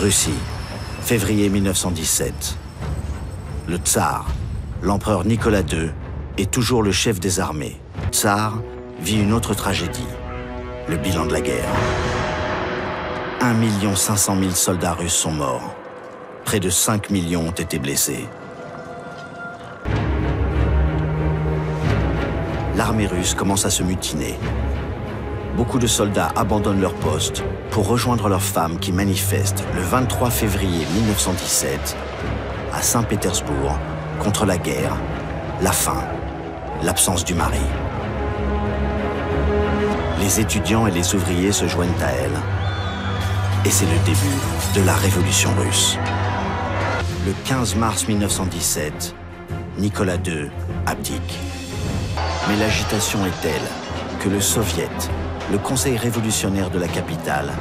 Russie, février 1917. Le tsar, l'empereur Nicolas II, est toujours le chef des armées. Le tsar vit une autre tragédie, le bilan de la guerre. 1 500 000 soldats russes sont morts. Près de 5 millions ont été blessés. L'armée russe commence à se mutiner. Beaucoup de soldats abandonnent leur poste pour rejoindre leurs femmes qui manifestent le 23 février 1917 à Saint-Pétersbourg contre la guerre, la faim, l'absence du mari. Les étudiants et les ouvriers se joignent à elles. Et c'est le début de la révolution russe. Le 15 mars 1917, Nicolas II abdique. Mais l'agitation est telle que le Soviet, le conseil révolutionnaire de la capitale,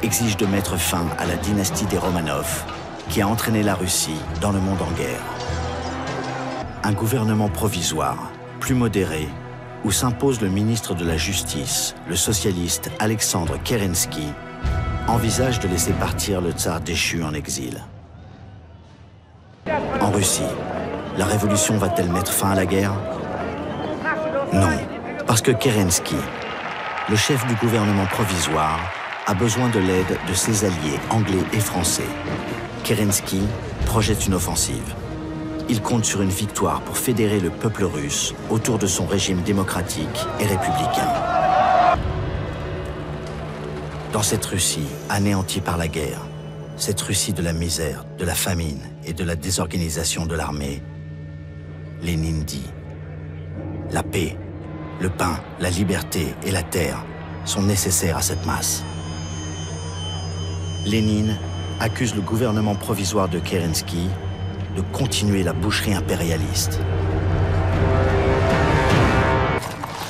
exige de mettre fin à la dynastie des Romanov, qui a entraîné la Russie dans le monde en guerre. Un gouvernement provisoire, plus modéré, où s'impose le ministre de la Justice, le socialiste Alexandre Kerensky, envisage de laisser partir le tsar déchu en exil. En Russie, la révolution va-t-elle mettre fin à la guerre? Non, parce que Kerensky, le chef du gouvernement provisoire, a besoin de l'aide de ses alliés anglais et français. Kerensky projette une offensive. Il compte sur une victoire pour fédérer le peuple russe autour de son régime démocratique et républicain. Dans cette Russie anéantie par la guerre, cette Russie de la misère, de la famine et de la désorganisation de l'armée, Lénine dit: la paix, le pain, la liberté et la terre sont nécessaires à cette masse. Lénine accuse le gouvernement provisoire de Kerensky de continuer la boucherie impérialiste.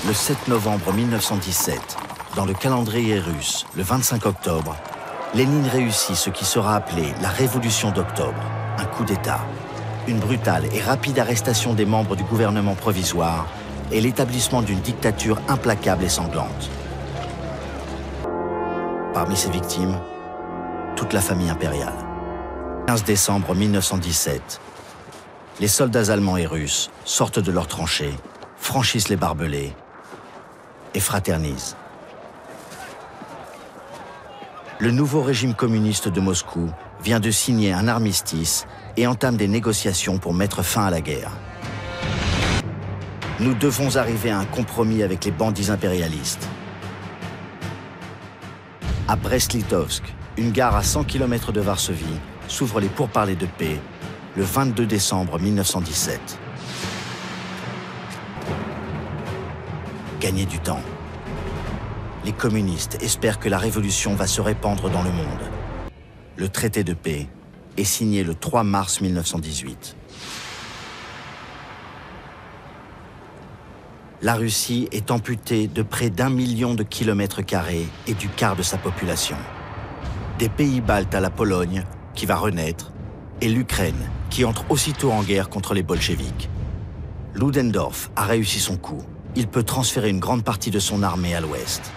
Le 7 novembre 1917, dans le calendrier russe, le 25 octobre, Lénine réussit ce qui sera appelé la Révolution d'octobre, un coup d'État, une brutale et rapide arrestation des membres du gouvernement provisoire et l'établissement d'une dictature implacable et sanglante. Parmi ces victimes, toute la famille impériale. 15 décembre 1917, les soldats allemands et russes sortent de leurs tranchées, franchissent les barbelés et fraternisent. Le nouveau régime communiste de Moscou vient de signer un armistice et entame des négociations pour mettre fin à la guerre. Nous devons arriver à un compromis avec les bandits impérialistes. À Brest-Litovsk, une gare à 100 km de Varsovie, s'ouvrent les pourparlers de paix le 22 décembre 1917. Gagner du temps. Les communistes espèrent que la révolution va se répandre dans le monde. Le traité de paix est signé le 3 mars 1918. La Russie est amputée de près d'1 million de kilomètres carrés et du quart de sa population. Des pays baltes à la Pologne, qui va renaître, et l'Ukraine, qui entre aussitôt en guerre contre les bolcheviks. Ludendorff a réussi son coup. Il peut transférer une grande partie de son armée à l'ouest.